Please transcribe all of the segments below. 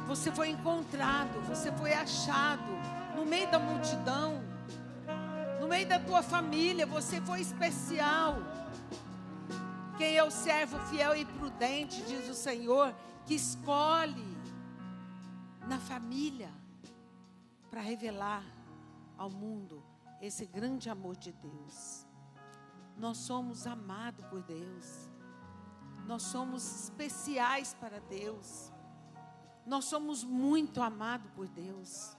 Você foi encontrado, você foi achado no meio da multidão, no meio da tua família. Você foi especial. Quem é o servo fiel e prudente, diz o Senhor, que escolhe na família para revelar ao mundo esse grande amor de Deus. Nós somos amados por Deus. Nós somos especiais para Deus. Nós somos muito amados por Deus.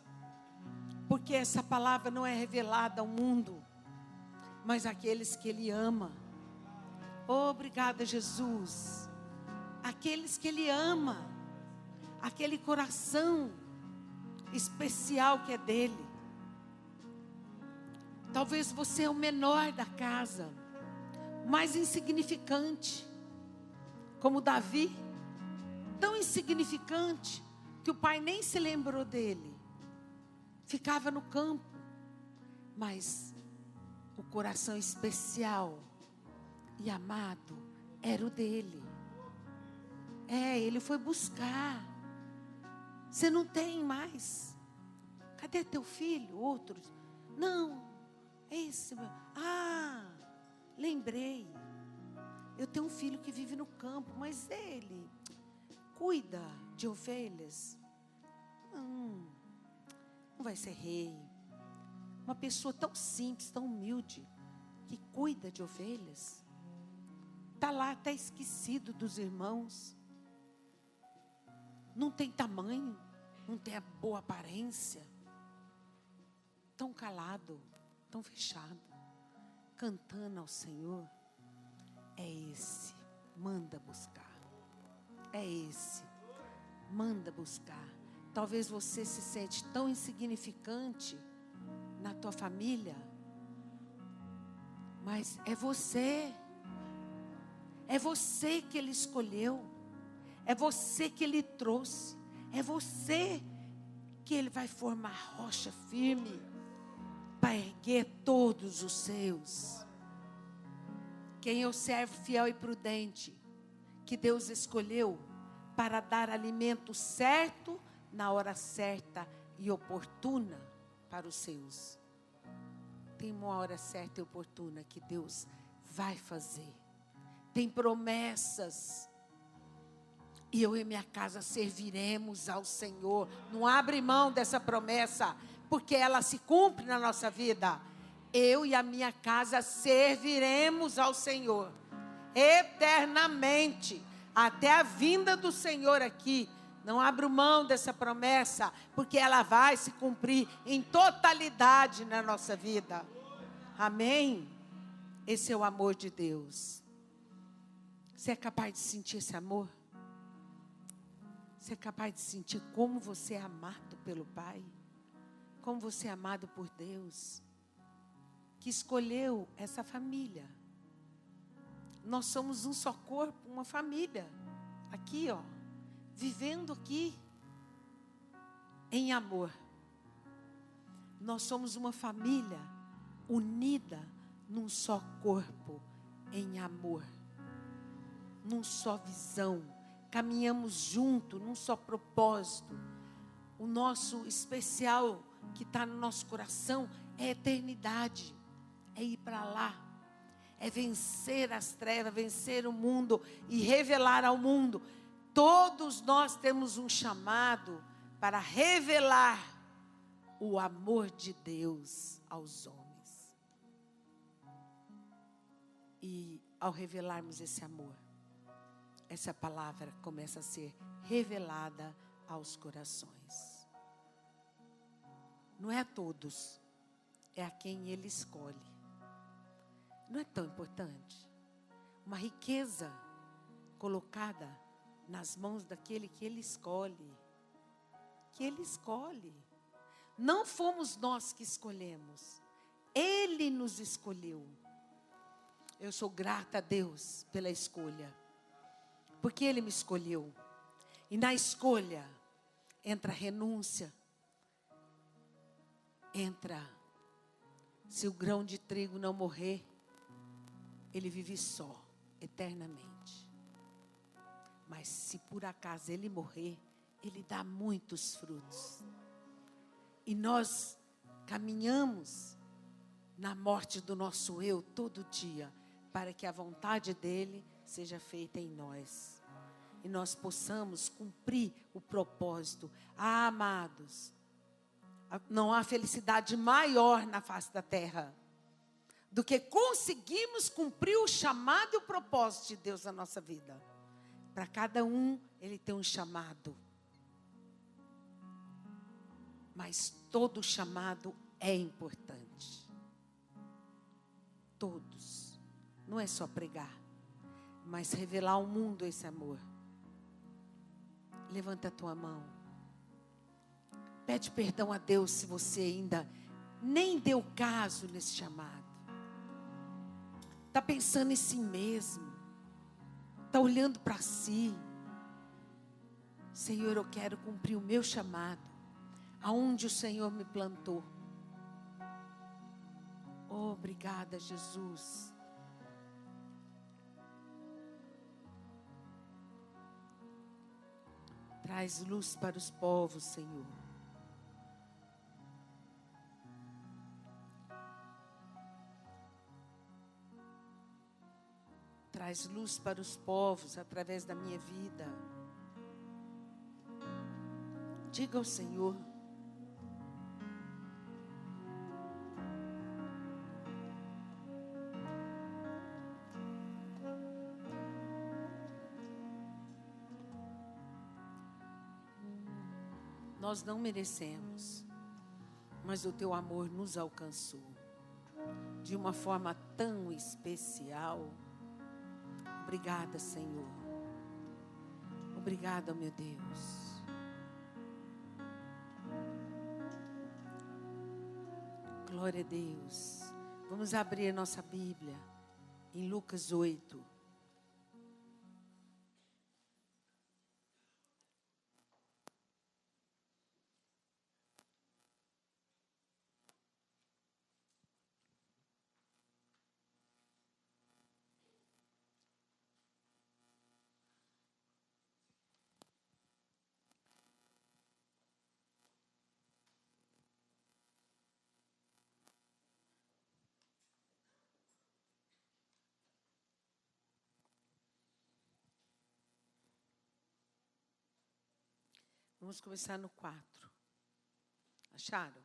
Porque essa palavra não é revelada ao mundo, mas àqueles que Ele ama. Obrigada, Jesus. Aqueles que Ele ama. Aquele coração especial que é dele. Talvez você é o menor da casa, mais insignificante, como Davi, tão insignificante que o pai nem se lembrou dele. Ficava no campo, mas o coração especial e amado era o dele. Ele foi buscar. Você não tem mais. Cadê teu filho? Outros. Não, esse meu. Lembrei. Eu tenho um filho que vive no campo, mas ele cuida de ovelhas. Não vai ser rei. Uma pessoa tão simples, tão humilde, que cuida de ovelhas. Está lá até esquecido dos irmãos. Não tem tamanho, não tem a boa aparência. Tão calado, tão fechado, cantando ao Senhor. É esse, manda buscar. É esse, manda buscar. Talvez você se sente tão insignificante na tua família, mas é você que Ele escolheu, é você que Ele trouxe, é você que Ele vai formar rocha firme para erguer todos os seus. Quem é o servo fiel e prudente que Deus escolheu para dar alimento certo na hora certa e oportuna para os seus. Tem uma hora certa e oportuna que Deus vai fazer. Tem promessas. E eu e minha casa serviremos ao Senhor. Não abre mão dessa promessa, porque ela se cumpre na nossa vida. Eu e a minha casa serviremos ao Senhor eternamente, até a vinda do Senhor aqui. Não abro mão dessa promessa, porque ela vai se cumprir em totalidade na nossa vida. Amém? Esse é o amor de Deus. Você é capaz de sentir esse amor? Você é capaz de sentir como você é amado pelo Pai? Como você é amado por Deus? Que escolheu essa família. Nós somos um só corpo, uma família. Aqui, vivendo aqui em amor. Nós somos uma família unida num só corpo, em amor, num só visão. Caminhamos junto num só propósito. O nosso especial que está no nosso coração é a eternidade, é ir para lá, é vencer as trevas, vencer o mundo e revelar ao mundo. Todos nós temos um chamado para revelar o amor de Deus aos homens. E ao revelarmos esse amor, essa palavra começa a ser revelada aos corações. Não é a todos, é a quem Ele escolhe. Não é tão importante? Uma riqueza colocada nas mãos daquele que Ele escolhe. Que Ele escolhe. Não fomos nós que escolhemos. Ele nos escolheu. Eu sou grata a Deus pela escolha. Porque Ele me escolheu. E na escolha entra a renúncia. Entra. Se o grão de trigo não morrer, ele vive só, eternamente. Mas se por acaso ele morrer, ele dá muitos frutos. E nós caminhamos na morte do nosso eu todo dia, para que a vontade dele seja feita em nós. E nós possamos cumprir o propósito. Amados, não há felicidade maior na face da terra do que conseguirmos cumprir o chamado e o propósito de Deus na nossa vida. Para cada um, ele tem um chamado. Mas todo chamado é importante. Todos. Não é só pregar, mas revelar ao mundo esse amor. Levanta a tua mão. Pede perdão a Deus se você ainda nem deu caso nesse chamado. Está pensando em si mesmo. Está olhando para si. Senhor, eu quero cumprir o meu chamado. Aonde o Senhor me plantou. Obrigada, Jesus. Traz luz para os povos, Senhor. Traz luz para os povos através da minha vida. Diga ao Senhor. Nós não merecemos, mas o teu amor nos alcançou de uma forma tão especial. Obrigada, Senhor. Obrigada, meu Deus. Glória a Deus. Vamos abrir a nossa Bíblia em Lucas 8. Vamos começar no 4. Acharam?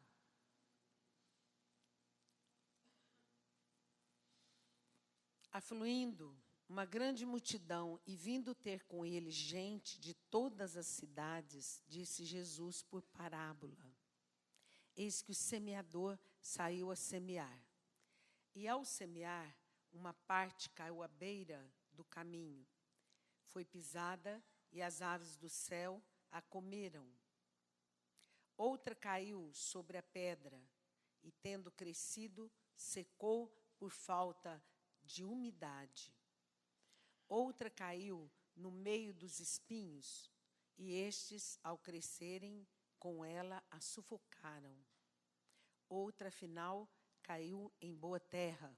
Afluindo uma grande multidão e vindo ter com ele gente de todas as cidades, disse Jesus por parábola. Eis que o semeador saiu a semear. E ao semear, uma parte caiu à beira do caminho. Foi pisada e as aves do céu a comeram. Outra caiu sobre a pedra e, tendo crescido, secou por falta de umidade. Outra caiu no meio dos espinhos e estes, ao crescerem com ela, a sufocaram. Outra, afinal, caiu em boa terra,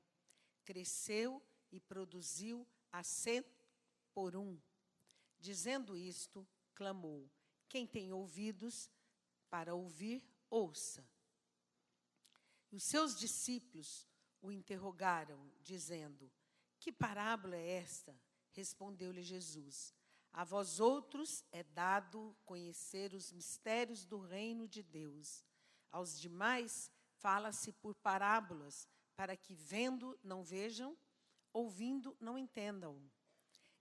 cresceu e produziu a 100 por 1. Dizendo isto, clamou: quem tem ouvidos para ouvir, ouça. E os seus discípulos o interrogaram, dizendo: que parábola é esta? Respondeu-lhe Jesus: a vós outros é dado conhecer os mistérios do reino de Deus. Aos demais fala-se por parábolas, para que vendo não vejam, ouvindo não entendam.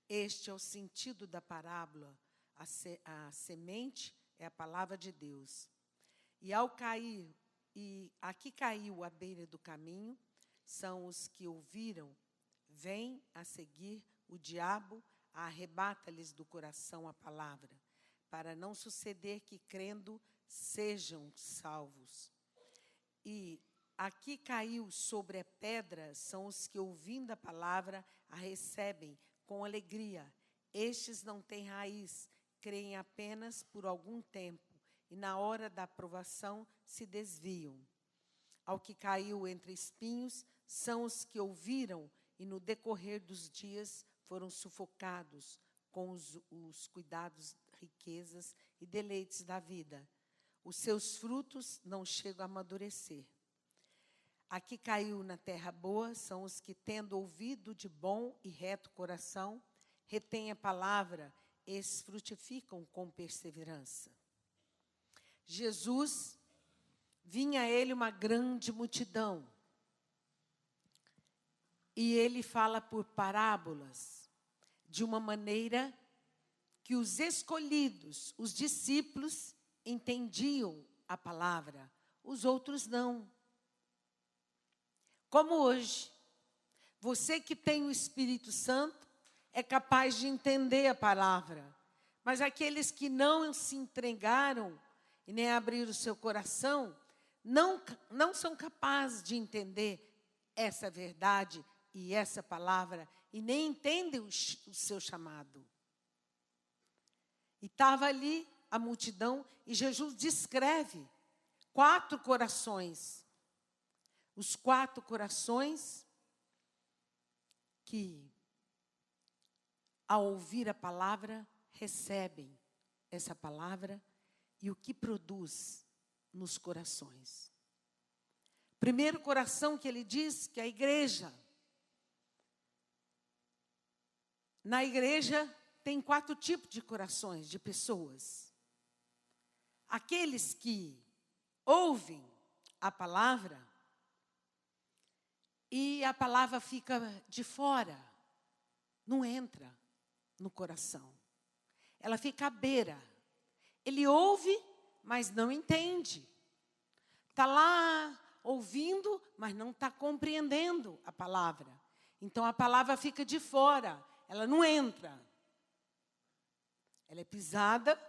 Este é o sentido da parábola. A semente é a palavra de Deus. A que caiu à beira do caminho são os que ouviram, vêm a seguir o diabo, arrebata-lhes do coração a palavra, para não suceder que, crendo, sejam salvos. E aqui caiu sobre a pedra são os que, ouvindo a palavra, a recebem com alegria. Estes não têm raiz, creem apenas por algum tempo, e na hora da aprovação se desviam. Ao que caiu entre espinhos são os que ouviram e no decorrer dos dias foram sufocados com os cuidados riquezas e deleites da vida. Os seus frutos não chegam a amadurecer. A que caiu na terra boa são os que, tendo ouvido de bom e reto coração, retêm a palavra, esses frutificam com perseverança. Jesus, vinha a ele uma grande multidão. E ele fala por parábolas, de uma maneira que os escolhidos, os discípulos, entendiam a palavra, os outros não. Como hoje, você que tem o Espírito Santo é capaz de entender a palavra, mas aqueles que não se entregaram e nem abriram o seu coração, não são capazes de entender essa verdade e essa palavra, e nem entendem o seu chamado. E estava ali a multidão, e Jesus descreve 4 corações. Os 4 corações que, ao ouvir a palavra, recebem essa palavra e o que produz nos corações. Primeiro coração que ele diz que é a igreja. Na igreja tem 4 tipos de corações, de pessoas. Aqueles que ouvem a palavra e a palavra fica de fora, não entra no coração. Ela fica à beira. Ele ouve, mas não entende. Está lá ouvindo, mas não está compreendendo a palavra. Então a palavra fica de fora, ela não entra. Ela é pisada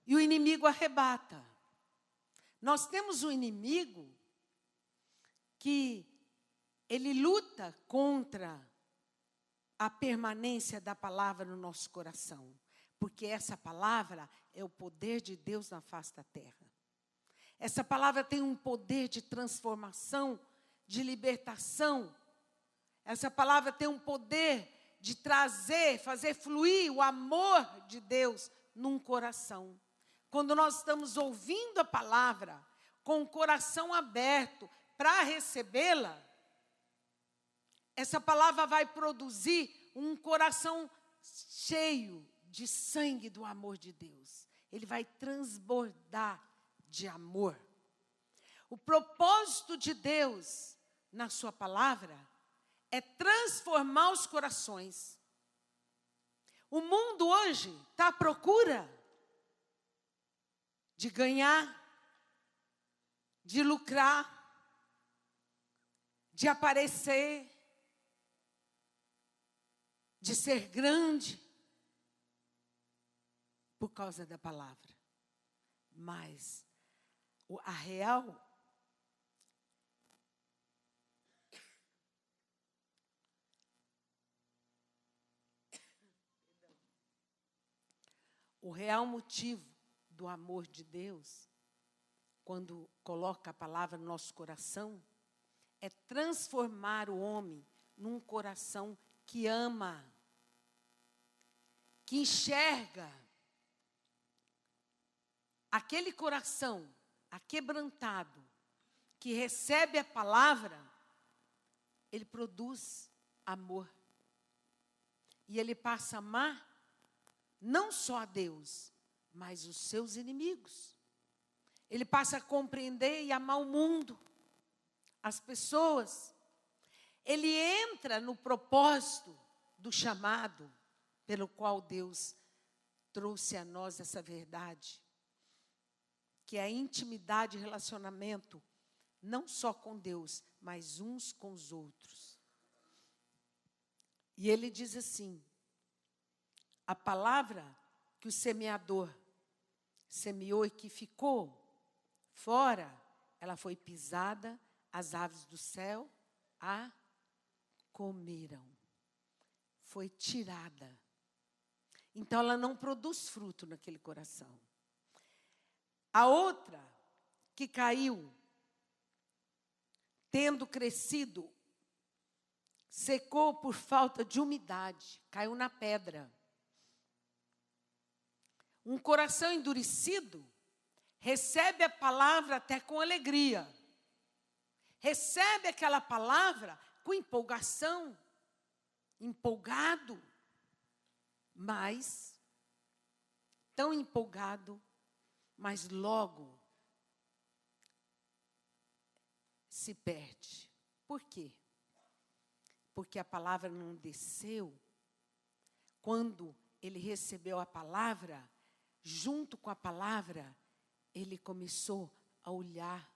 e o inimigo arrebata. Nós temos um inimigo que ele luta contra a permanência da palavra no nosso coração. Porque essa palavra é o poder de Deus na face da terra. Essa palavra tem um poder de transformação, de libertação. Essa palavra tem um poder de trazer, fazer fluir o amor de Deus num coração. Quando nós estamos ouvindo a palavra com o coração aberto para recebê-la, essa palavra vai produzir um coração cheio de sangue do amor de Deus. Ele vai transbordar de amor. O propósito de Deus na sua palavra é transformar os corações. O mundo hoje está à procura de ganhar, de lucrar, de aparecer, de ser grande por causa da palavra. Mas a real motivo do amor de Deus, quando coloca a palavra no nosso coração, é transformar o homem num coração que ama, que enxerga. Aquele coração aquebrantado, que recebe a palavra, ele produz amor. E ele passa a amar não só a Deus, mas os seus inimigos. Ele passa a compreender e amar o mundo, as pessoas. Ele entra no propósito do chamado pelo qual Deus trouxe a nós essa verdade, que é a intimidade e relacionamento, não só com Deus, mas uns com os outros. E ele diz assim: a palavra que o semeador semeou e que ficou fora, ela foi pisada, as aves do céu a comeram. Foi tirada. Então ela não produz fruto naquele coração. A outra que caiu, tendo crescido, secou por falta de umidade, caiu na pedra. Um coração endurecido recebe a palavra até com alegria. Recebe aquela palavra com empolgação, empolgado, mas tão empolgado, mas logo se perde. Por quê? Porque a palavra não desceu. Quando ele recebeu a palavra, junto com a palavra, ele começou a olhar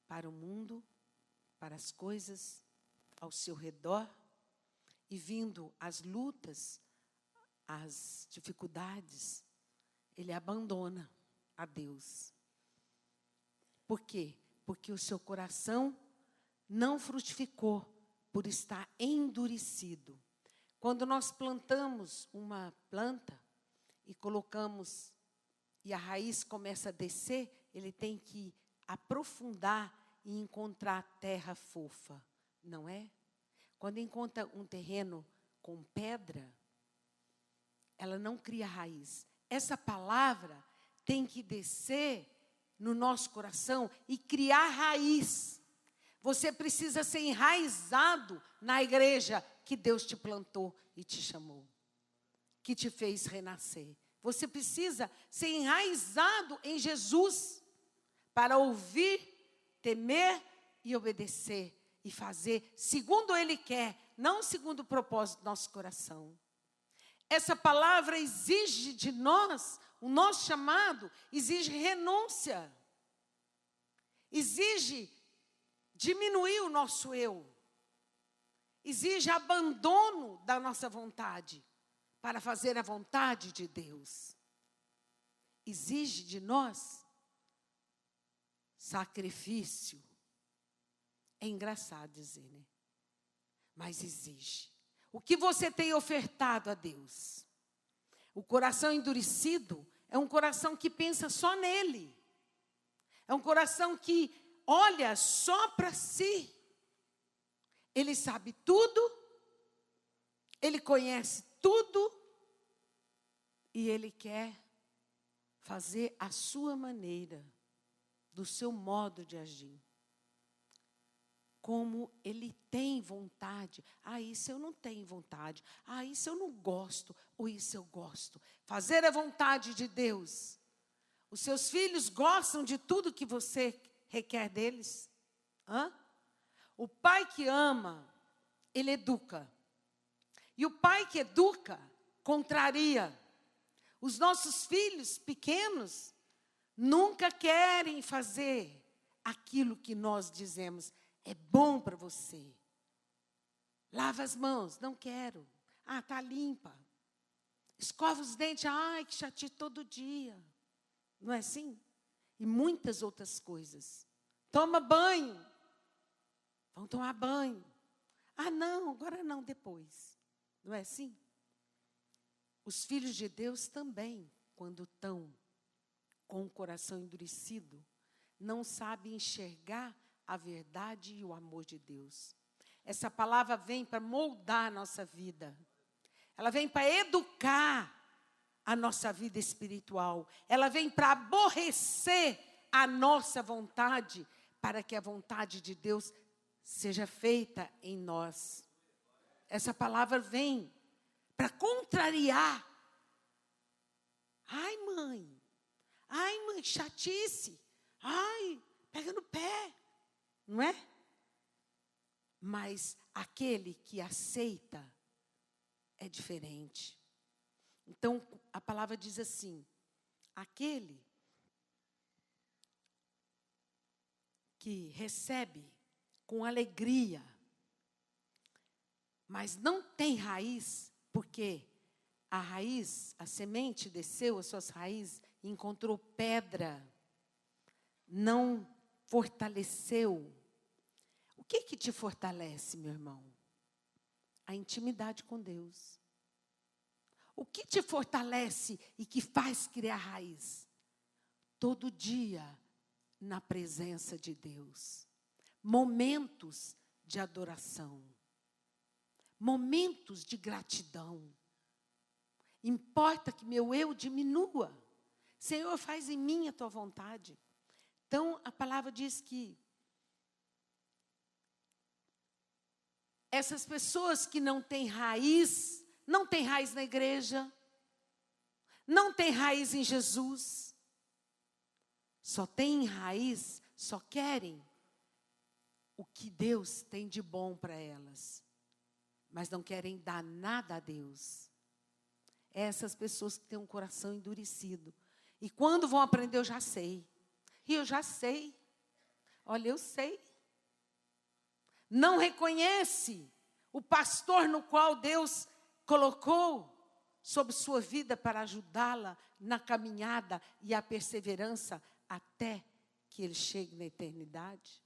para o mundo, para as coisas ao seu redor, e vindo as lutas, as dificuldades, ele abandona a Deus. Por quê? Porque o seu coração não frutificou por estar endurecido. Quando nós plantamos uma planta e colocamos, e a raiz começa a descer, ele tem que aprofundar e encontrar terra fofa, não é? Quando encontra um terreno com pedra, ela não cria raiz. Essa palavra tem que descer no nosso coração e criar raiz. Você precisa ser enraizado na igreja que Deus te plantou e te chamou, que te fez renascer. Você precisa ser enraizado em Jesus para ouvir, temer e obedecer e fazer segundo Ele quer, não segundo o propósito do nosso coração. Essa palavra exige de nós, o nosso chamado exige renúncia, exige diminuir o nosso eu, exige abandono da nossa vontade para fazer a vontade de Deus. Exige de nós sacrifício. É engraçado dizer, né? Mas exige. O que você tem ofertado a Deus? O coração endurecido é um coração que pensa só nele. É um coração que olha só para si. Ele sabe tudo, ele conhece tudo e ele quer fazer a sua maneira, do seu modo de agir. Como ele tem vontade. Ah, isso eu não tenho vontade. Ah, isso eu não gosto. Ou isso eu gosto. Fazer a vontade de Deus. Os seus filhos gostam de tudo que você requer deles? Hã? O pai que ama, ele educa. E o pai que educa, contraria. Os nossos filhos pequenos nunca querem fazer aquilo que nós dizemos. É bom para você. Lava as mãos. Não quero. Ah, está limpa. Escova os dentes. Ai, que chatice todo dia. Não é assim? E muitas outras coisas. Toma banho. Vão tomar banho. Ah, não, agora não, depois. Não é assim? Os filhos de Deus também, quando estão com o coração endurecido, não sabem enxergar a verdade e o amor de Deus. Essa palavra vem para moldar a nossa vida. Ela vem para educar a nossa vida espiritual. Ela vem para aborrecer a nossa vontade, para que a vontade de Deus seja feita em nós. Essa palavra vem para contrariar. Ai, mãe, chatice. Ai, pega no pé. Não é? Mas aquele que aceita é diferente. Então, a palavra diz assim: aquele que recebe com alegria, mas não tem raiz, porque a raiz, a semente desceu as suas raízes e encontrou pedra, não fortaleceu. O que te fortalece, meu irmão? A intimidade com Deus. O que te fortalece e que faz criar raiz? Todo dia na presença de Deus. Momentos de adoração. Momentos de gratidão. Importa que meu eu diminua. Senhor, faz em mim a tua vontade. Então, a palavra diz que essas pessoas que não têm raiz na igreja, não têm raiz em Jesus, só têm raiz, só querem o que Deus tem de bom para elas, mas não querem dar nada a Deus. Essas pessoas que têm um coração endurecido. E quando vão aprender, eu já sei. E eu já sei. Olha, eu sei. Não reconhece o pastor no qual Deus colocou sobre sua vida para ajudá-la na caminhada e a perseverança até que ele chegue na eternidade.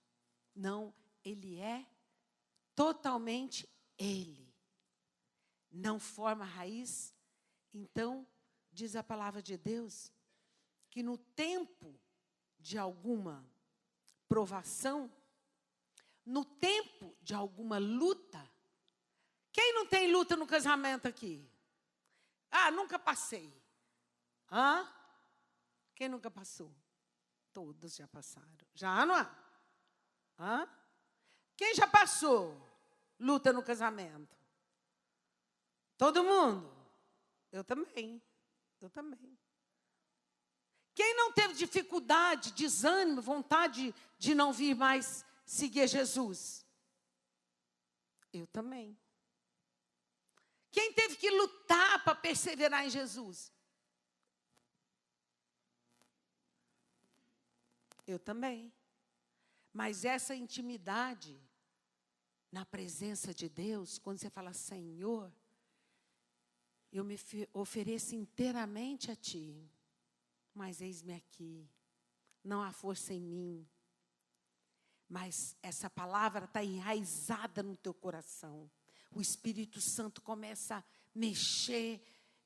Não, ele é totalmente ele. Não forma raiz. Então, diz a palavra de Deus, que no tempo de alguma provação, no tempo de alguma luta, quem não tem luta no casamento aqui? Ah, nunca passei. Hã? Quem nunca passou? Todos já passaram. Já, não é? Hã? Quem já passou luta no casamento? Todo mundo? Eu também. Eu também. Quem não teve dificuldade, desânimo, vontade de não vir mais seguir Jesus? Eu também. Quem teve que lutar para perseverar em Jesus? Eu também. Mas essa intimidade na presença de Deus, quando você fala, Senhor, eu me ofereço inteiramente a Ti, mas eis-me aqui, não há força em mim. Mas essa palavra está enraizada no teu coração. O Espírito Santo começa a mexer,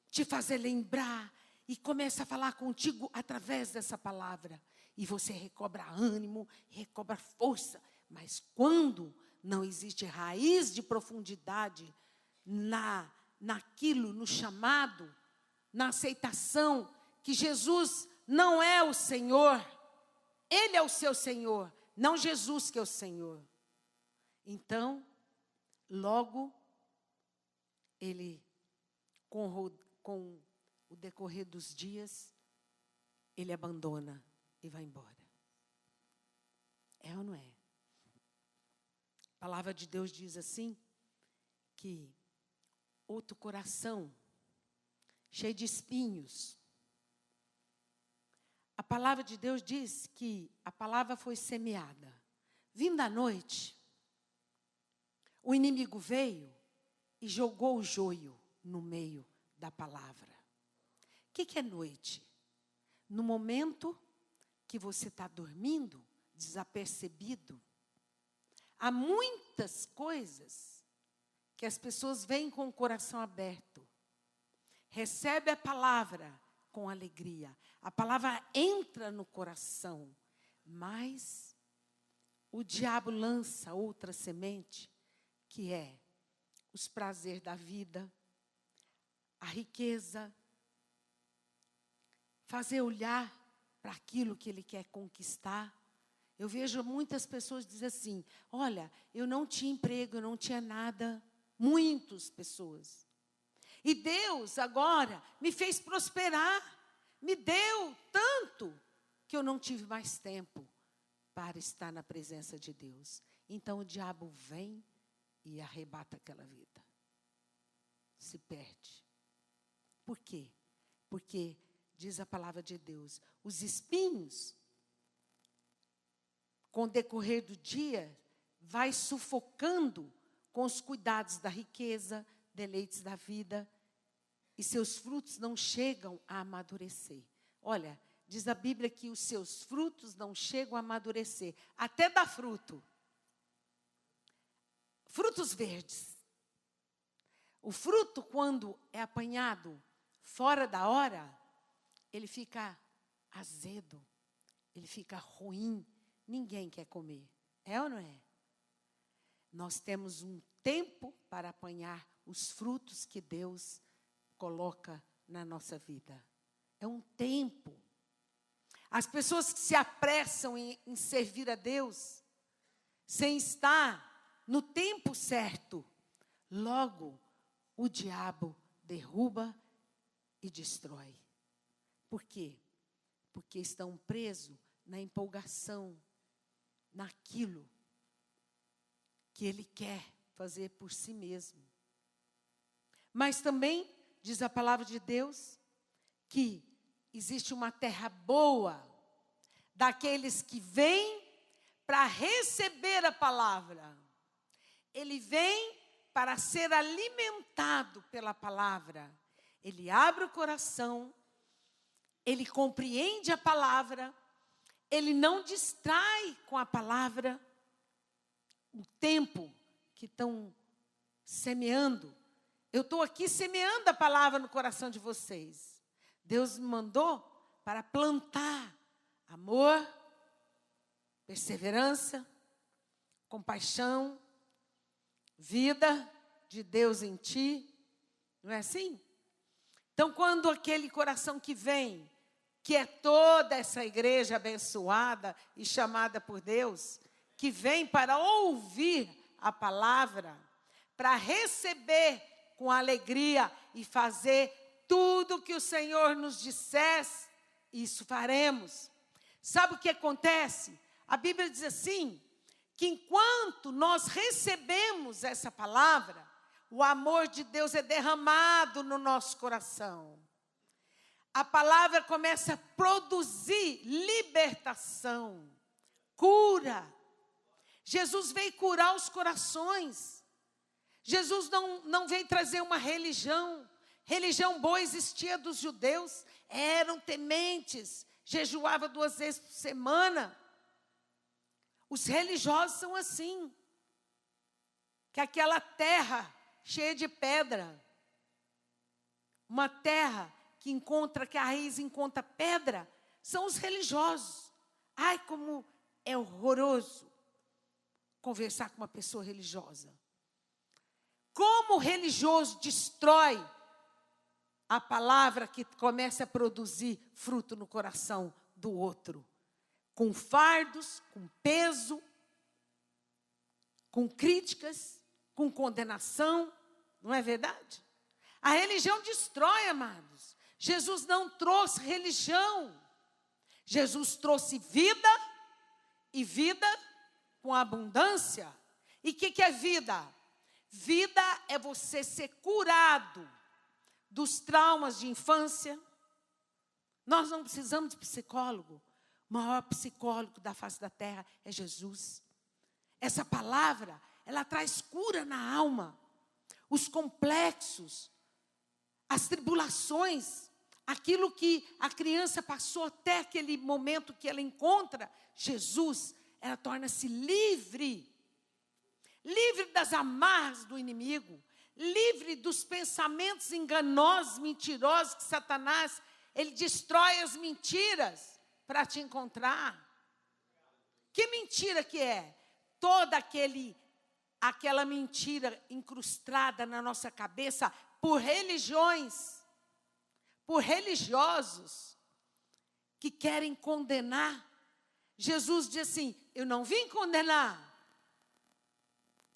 te fazer lembrar, e começa a falar contigo através dessa palavra. E você recobra ânimo, recobra força. Mas quando não existe raiz de profundidade naquilo, no chamado, na aceitação, que Jesus não é o Senhor, Ele é o seu Senhor, não Jesus que é o Senhor. Então, logo, ele, com o decorrer dos dias, ele abandona e vai embora. É ou não é? A palavra de Deus diz assim, que outro coração, cheio de espinhos. A palavra de Deus diz que a palavra foi semeada. Vinda a noite, o inimigo veio e jogou o joio no meio da palavra. O que é noite? No momento que você está dormindo, desapercebido, há muitas coisas que as pessoas veem com o coração aberto. Recebe a palavra com alegria. A palavra entra no coração, mas o diabo lança outra semente, que é os prazeres da vida, a riqueza, fazer olhar para aquilo que ele quer conquistar. Eu vejo muitas pessoas dizer assim, olha, eu não tinha emprego, eu não tinha nada. Muitas pessoas. E Deus agora me fez prosperar, me deu tanto que eu não tive mais tempo para estar na presença de Deus. Então o diabo vem e arrebata aquela vida. Se perde. Por quê? Porque, diz a palavra de Deus, os espinhos, com o decorrer do dia, vai sufocando com os cuidados da riqueza, deleites da vida, e seus frutos não chegam a amadurecer. Olha, diz a Bíblia que os seus frutos não chegam a amadurecer, até dá fruto. Frutos verdes. O fruto, quando é apanhado fora da hora, ele fica azedo, ele fica ruim, ninguém quer comer. É ou não é? Nós temos um tempo para apanhar os frutos que Deus coloca na nossa vida. É um tempo. As pessoas que se apressam em servir a Deus, sem estar no tempo certo, logo o diabo derruba e destrói. Por quê? Porque estão presos na empolgação, naquilo que ele quer fazer por si mesmo. Mas também, diz a palavra de Deus, que existe uma terra boa daqueles que vêm para receber a palavra. Ele vem para ser alimentado pela palavra. Ele abre o coração, ele compreende a palavra, ele não distrai com a palavra o tempo que estão semeando. Eu estou aqui semeando a palavra no coração de vocês. Deus me mandou para plantar amor, perseverança, compaixão, vida de Deus em ti. Não é assim? Então, quando aquele coração que vem, que é toda essa igreja abençoada e chamada por Deus, que vem para ouvir a palavra, para receber com alegria e fazer tudo que o Senhor nos dissesse, isso faremos. Sabe o que acontece? A Bíblia diz assim, que enquanto nós recebemos essa palavra, o amor de Deus é derramado no nosso coração. A palavra começa a produzir libertação, cura. Jesus veio curar os corações. Jesus não veio trazer uma religião. Religião boa existia dos judeus. Eram tementes, jejuava 2 vezes por semana. Os religiosos são assim. Que aquela terra cheia de pedra, uma terra que a raiz encontra pedra, são os religiosos. Ai, como é horroroso conversar com uma pessoa religiosa. Como o religioso destrói a palavra que começa a produzir fruto no coração do outro. Com fardos, com peso, com críticas, com condenação. Não é verdade? A religião destrói, amados. Jesus não trouxe religião. Jesus trouxe vida, e vida com abundância. E o que é vida? Vida é você ser curado dos traumas de infância. Nós não precisamos de psicólogo. O maior psicólogo da face da terra é Jesus. Essa palavra, ela traz cura na alma. Os complexos, as tribulações, aquilo que a criança passou até aquele momento que ela encontra Jesus, ela torna-se livre. Livre das amarras do inimigo, livre dos pensamentos enganosos, mentirosos, que Satanás, ele destrói as mentiras para te encontrar. Que mentira que é? Toda aquela mentira incrustada na nossa cabeça por religiões, por religiosos que querem condenar. Jesus diz assim, eu não vim condenar.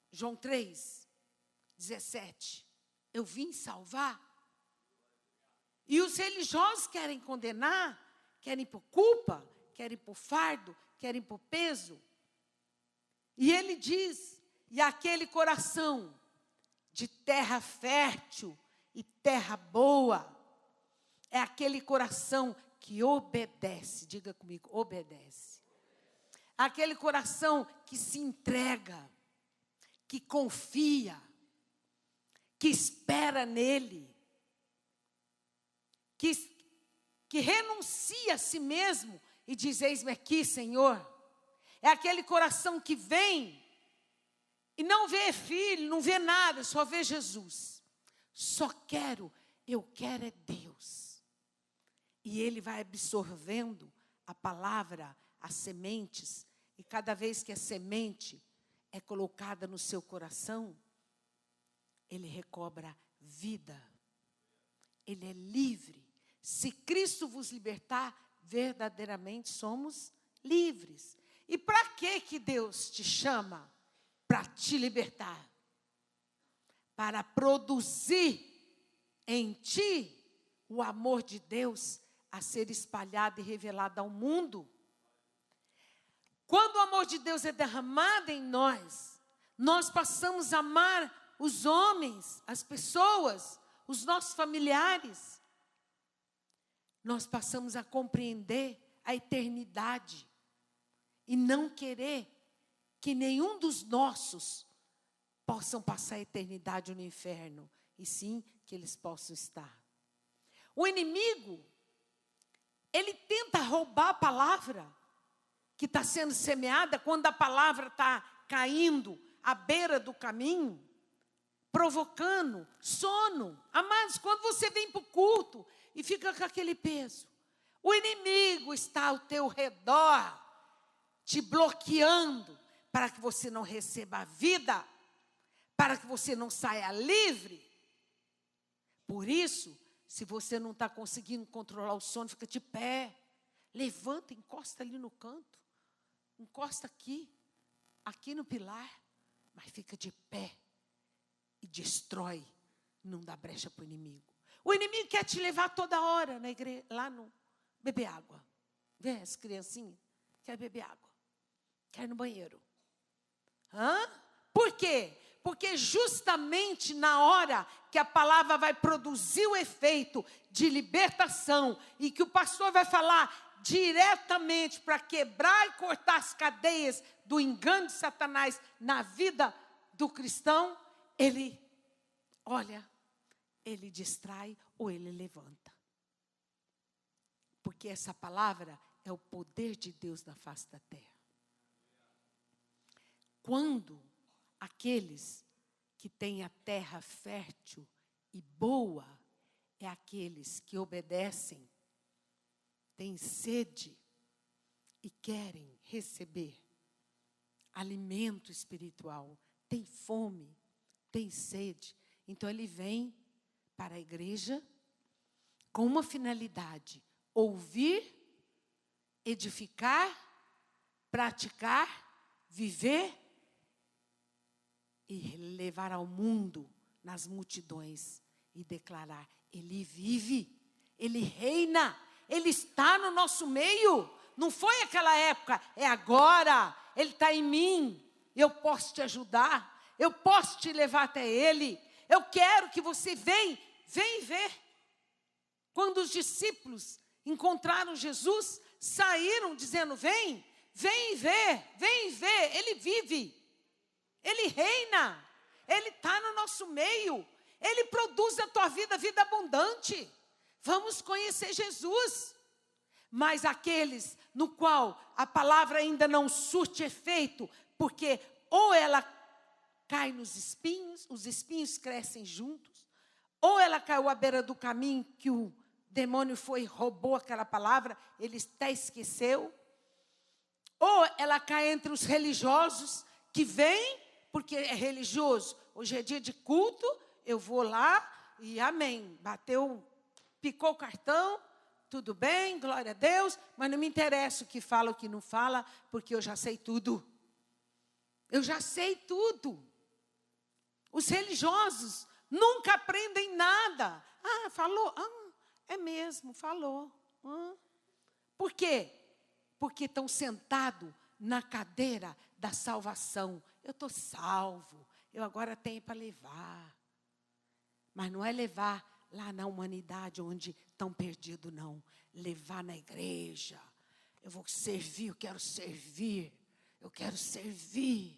João 3:17, eu vim salvar. E os religiosos querem condenar, querem por culpa, querem por fardo, querem por peso. E ele diz, e aquele coração de terra fértil e terra boa, é aquele coração que obedece, diga comigo, obedece. Aquele coração que se entrega, que confia, que espera nele, que renuncia a si mesmo e diz, eis-me aqui, Senhor. É aquele coração que vem e não vê filho, não vê nada, só vê Jesus. Eu quero é Deus. E ele vai absorvendo a palavra, as sementes, e cada vez que a semente é colocada no seu coração, ele recobra vida. ele é livre. Se Cristo vos libertar, verdadeiramente somos livres. E para que Deus te chama? Para te libertar. Para produzir em ti o amor de Deus a ser espalhado e revelado ao mundo. Quando o amor de Deus é derramado em nós, nós passamos a amar os homens, as pessoas, os nossos familiares. Nós passamos a compreender a eternidade e não querer que nenhum dos nossos possam passar a eternidade no inferno, e sim que eles possam estar. O inimigo, ele tenta roubar a palavra que está sendo semeada quando a palavra está caindo à beira do caminho, provocando sono. Amados, quando você vem para o culto e fica com aquele peso, o inimigo está ao teu redor, te bloqueando, para que você não receba a vida, para que você não saia livre. Por isso, se você não está conseguindo controlar o sono, fica de pé, levanta, encosta ali no canto, encosta aqui no pilar, mas fica de pé e destrói, não dá brecha para o inimigo. O inimigo quer te levar toda hora na igreja, lá no beber água. Vê as criancinhas, quer beber água, quer ir no banheiro. Por quê? Porque justamente na hora que a palavra vai produzir o efeito de libertação e que o pastor vai falar diretamente para quebrar e cortar as cadeias do engano de Satanás na vida do cristão, ele distrai ou ele levanta. Porque essa palavra é o poder de Deus na face da terra. Quando aqueles que têm a terra fértil e boa, é aqueles que obedecem, têm sede e querem receber alimento espiritual, tem fome, tem sede. Então ele vem para a igreja com uma finalidade: ouvir, edificar, praticar, viver e levar ao mundo, nas multidões, e declarar: ele vive, ele reina, ele está no nosso meio. Não foi aquela época, é agora. Ele está em mim, eu posso te ajudar, eu posso te levar até ele. Eu quero que você vem ver. Quando os discípulos encontraram Jesus, saíram dizendo: vem ver, ele vive. Ele reina, ele está no nosso meio, ele produz a tua vida abundante. Vamos conhecer Jesus. Mas aqueles no qual a palavra ainda não surte efeito, porque ou ela cai nos espinhos, os espinhos crescem juntos, ou ela caiu à beira do caminho que o demônio foi e roubou aquela palavra, ele até esqueceu, ou ela cai entre os religiosos que vêm, porque é religioso, hoje é dia de culto, eu vou lá e amém, picou o cartão, tudo bem, glória a Deus, mas não me interessa o que fala, o que não fala, porque eu já sei tudo. Eu já sei tudo. Os religiosos nunca aprendem nada. Falou? É mesmo, falou. Por quê? Porque estão sentados na cadeira da salvação. Eu estou salvo, eu agora tenho para levar. Mas não é levar lá na humanidade onde estão perdidos, não. Levar na igreja. Eu vou servir, eu quero servir. Eu quero servir.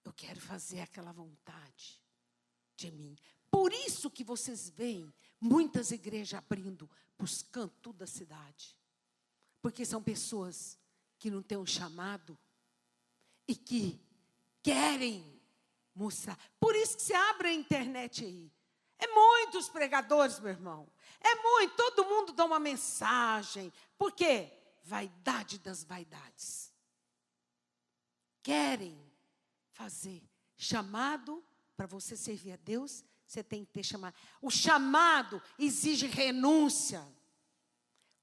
Eu quero fazer aquela vontade de mim. Por isso que vocês veem muitas igrejas abrindo para os cantos da cidade. Porque são pessoas que não têm um chamado e que querem mostrar. Por isso que você abre a internet aí. É muitos pregadores, meu irmão. É muito, todo mundo dá uma mensagem. Por quê? Vaidade das vaidades. Querem fazer chamado para você servir a Deus, você tem que ter chamado. O chamado exige renúncia.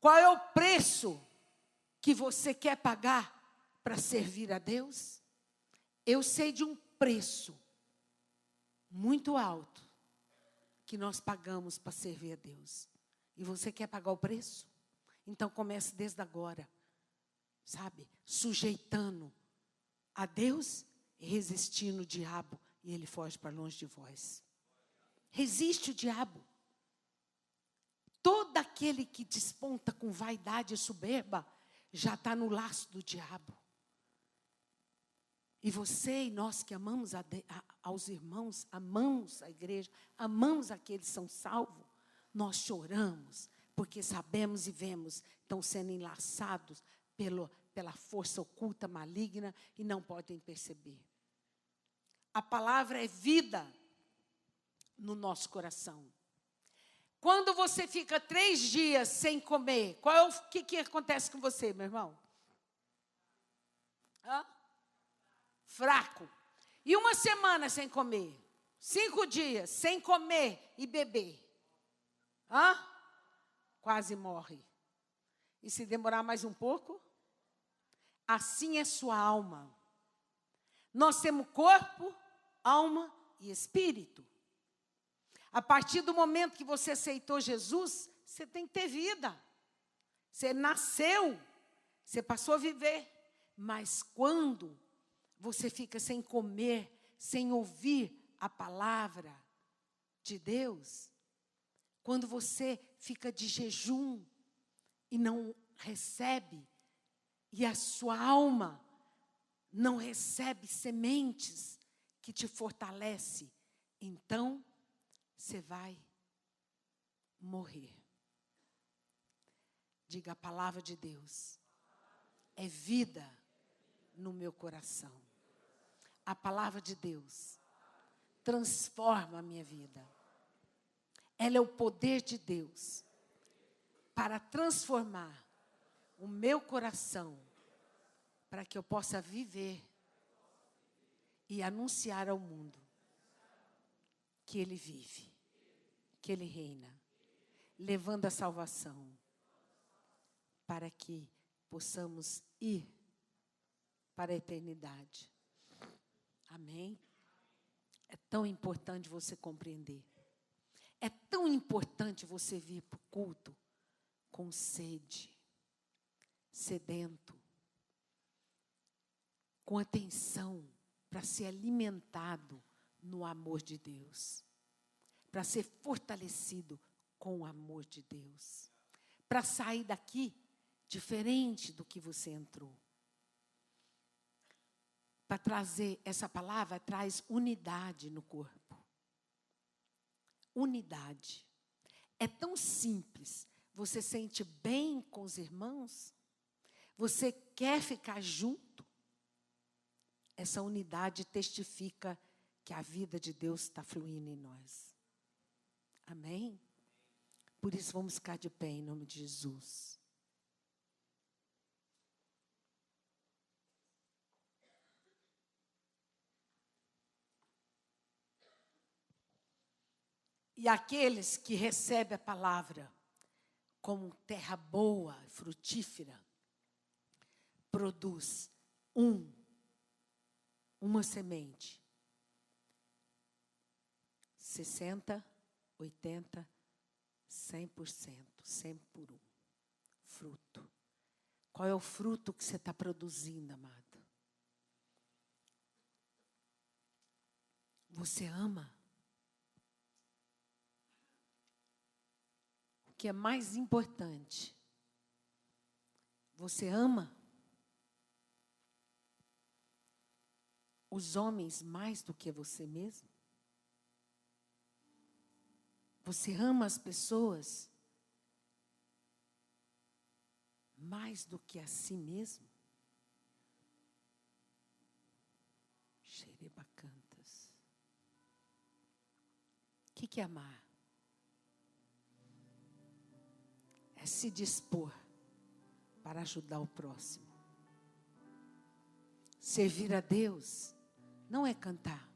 Qual é o preço que você quer pagar para servir a Deus? Eu sei de um preço muito alto que nós pagamos para servir a Deus. E você quer pagar o preço? Então comece desde agora, sabe? Sujeitando a Deus e resistindo o diabo. E ele foge para longe de vós. Resiste o diabo. Todo aquele que desponta com vaidade e soberba já está no laço do diabo. E você e nós que amamos aos irmãos, amamos a igreja, amamos aqueles que são salvos, nós choramos, porque sabemos e vemos, estão sendo enlaçados pela força oculta, maligna, e não podem perceber. A palavra é vida no nosso coração. Quando você fica 3 dias sem comer, o que acontece com você, meu irmão? Fraco. E 1 semana sem comer? 5 dias sem comer e beber? Quase morre. E se demorar mais um pouco? Assim é sua alma. Nós temos corpo, alma e espírito. A partir do momento que você aceitou Jesus, você tem que ter vida. Você nasceu, você passou a viver. Mas quando você fica sem comer, sem ouvir a palavra de Deus, quando você fica de jejum e não recebe, e a sua alma não recebe sementes que te fortalecem, então você vai morrer. Diga: a palavra de Deus é vida no meu coração. A palavra de Deus transforma a minha vida. Ela é o poder de Deus para transformar o meu coração, para que eu possa viver e anunciar ao mundo que Ele vive, que Ele reina, levando a salvação, para que possamos ir para a eternidade. Amém? É tão importante você compreender. É tão importante você vir para o culto com sede, sedento, com atenção, para ser alimentado no amor de Deus, para ser fortalecido com o amor de Deus, para sair daqui diferente do que você entrou. Para trazer, essa palavra traz unidade no corpo. Unidade. É tão simples. Você sente bem com os irmãos? Você quer ficar junto? Essa unidade testifica que a vida de Deus está fluindo em nós. Amém? Por isso vamos ficar de pé em nome de Jesus. E aqueles que recebem a palavra como terra boa, frutífera, produz uma semente. 60, 80, 100%, 100 por 1. Fruto. Qual é o fruto que você está produzindo, amado? Você ama? O que é mais importante? Você ama os homens mais do que você mesmo? Você ama as pessoas mais do que a si mesmo? Xerebacantas. O que é amar? É se dispor para ajudar o próximo. Servir a Deus não é cantar.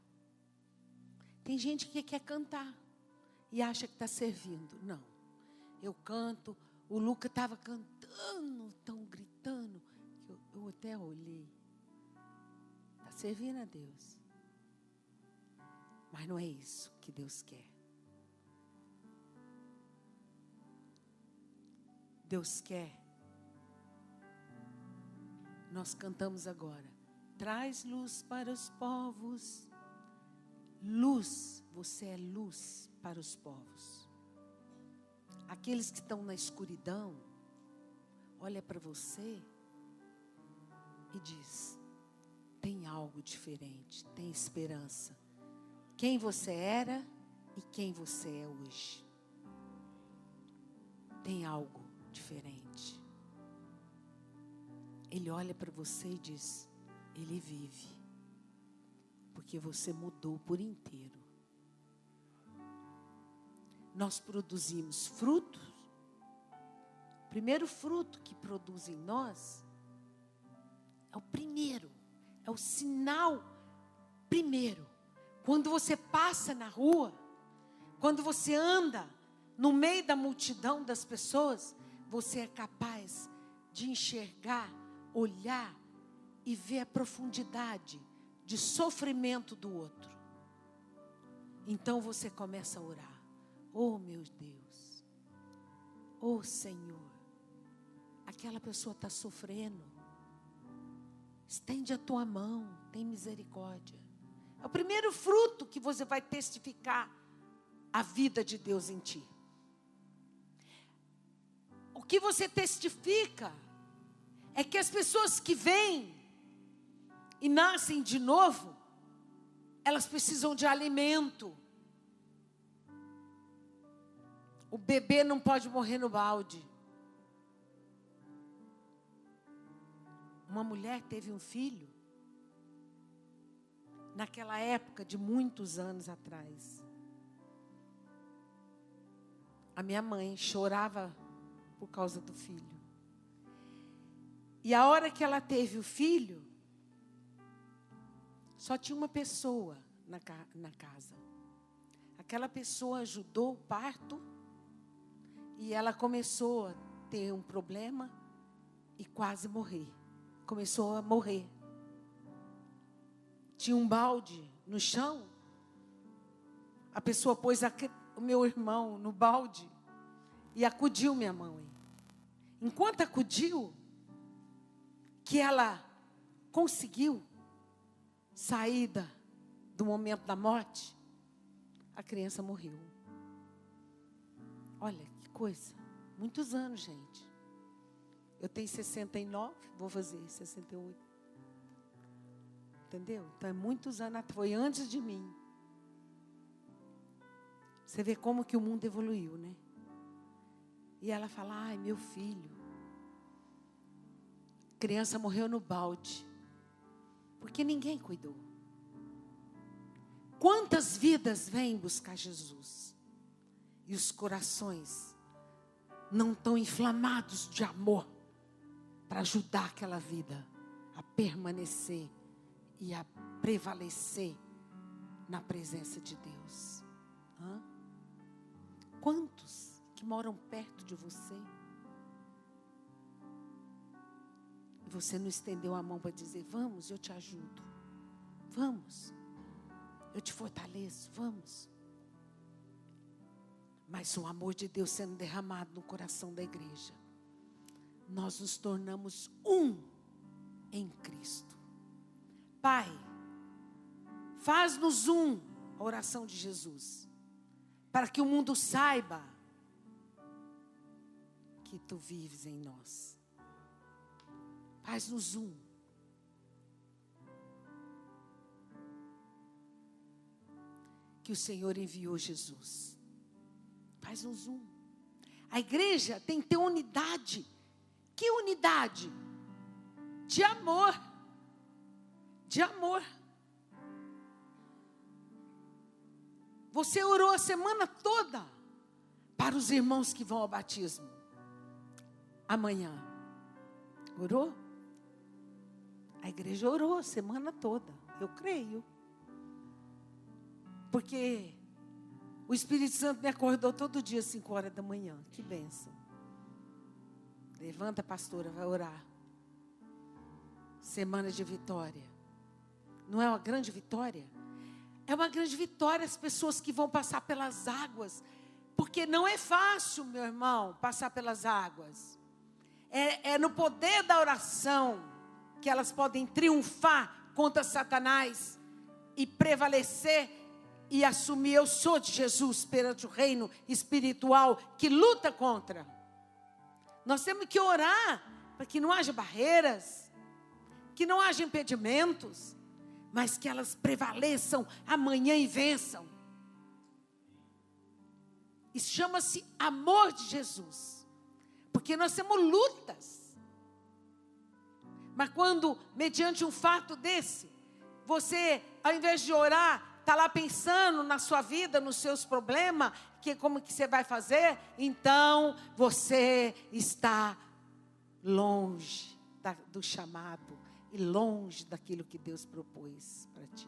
Tem gente que quer cantar e acha que está servindo. Não. Eu canto. O Luca estava cantando, tão gritando, que eu até olhei. Está servindo a Deus. Mas não é isso que Deus quer. Deus quer. Nós cantamos agora. Traz luz para os povos. Luz, você é luz para os povos. Aqueles que estão na escuridão, olha para você e diz: tem algo diferente, tem esperança. Quem você era e quem você é hoje. Tem algo diferente. Ele olha para você e diz: ele vive. Porque você mudou por inteiro. Nós produzimos frutos. O primeiro fruto que produz em nós é o primeiro. É o sinal primeiro. Quando você passa na rua, quando você anda no meio da multidão das pessoas, você é capaz de enxergar, olhar e ver a profundidade de sofrimento do outro. Então você começa a orar. Oh, meu Deus. Oh, Senhor. Aquela pessoa está sofrendo. Estende a tua mão. Tem misericórdia. É o primeiro fruto que você vai testificar a vida de Deus em ti. O que você testifica é que as pessoas que vêm e nascem de novo, elas precisam de alimento. O bebê não pode morrer no balde. Uma mulher teve um filho, naquela época de muitos anos atrás. A minha mãe chorava por causa do filho. E a hora que ela teve o filho, só tinha uma pessoa na casa. Aquela pessoa ajudou o parto e ela começou a ter um problema e quase morrer. Começou a morrer. Tinha um balde no chão. A pessoa pôs o meu irmão no balde e acudiu minha mãe. Enquanto acudiu, que ela conseguiu saída do momento da morte, a criança morreu. Olha que coisa. Muitos anos, gente. Eu tenho 69, vou fazer 68. Entendeu? Então é muitos anos, foi antes de mim. Você vê como que o mundo evoluiu, né? E ela fala: ai, meu filho, a criança morreu no balde. Porque ninguém cuidou. Quantas vidas vêm buscar Jesus? E os corações não estão inflamados de amor para ajudar aquela vida a permanecer e a prevalecer na presença de Deus. Quantos que moram perto de você? E você não estendeu a mão para dizer: vamos, eu te ajudo. Vamos. Eu te fortaleço, vamos. Mas o amor de Deus sendo derramado no coração da igreja, nós nos tornamos um em Cristo. Pai, faz-nos um, a oração de Jesus, para que o mundo saiba que tu vives em nós. Faz-nos um. Que o Senhor enviou Jesus. Faz-nos um. A igreja tem que ter unidade. Que unidade? De amor. De amor. Você orou a semana toda para os irmãos que vão ao batismo. Amanhã. Orou? A igreja orou a semana toda. Eu creio. Porque o Espírito Santo me acordou todo dia às 5 horas da manhã. Que bênção. Levanta, pastora, vai orar. Semana de vitória. Não é uma grande vitória? É uma grande vitória as pessoas que vão passar pelas águas. Porque não é fácil, meu irmão, passar pelas águas. É no poder da oração que elas podem triunfar contra Satanás e prevalecer e assumir: eu sou de Jesus perante o reino espiritual que luta contra. Nós temos que orar para que não haja barreiras, que não haja impedimentos, mas que elas prevaleçam amanhã e vençam. Isso chama-se amor de Jesus, porque nós temos lutas. Mas quando, mediante um fato desse, você, ao invés de orar, está lá pensando na sua vida, nos seus problemas, como que você vai fazer? Então, você está longe do chamado e longe daquilo que Deus propôs para ti.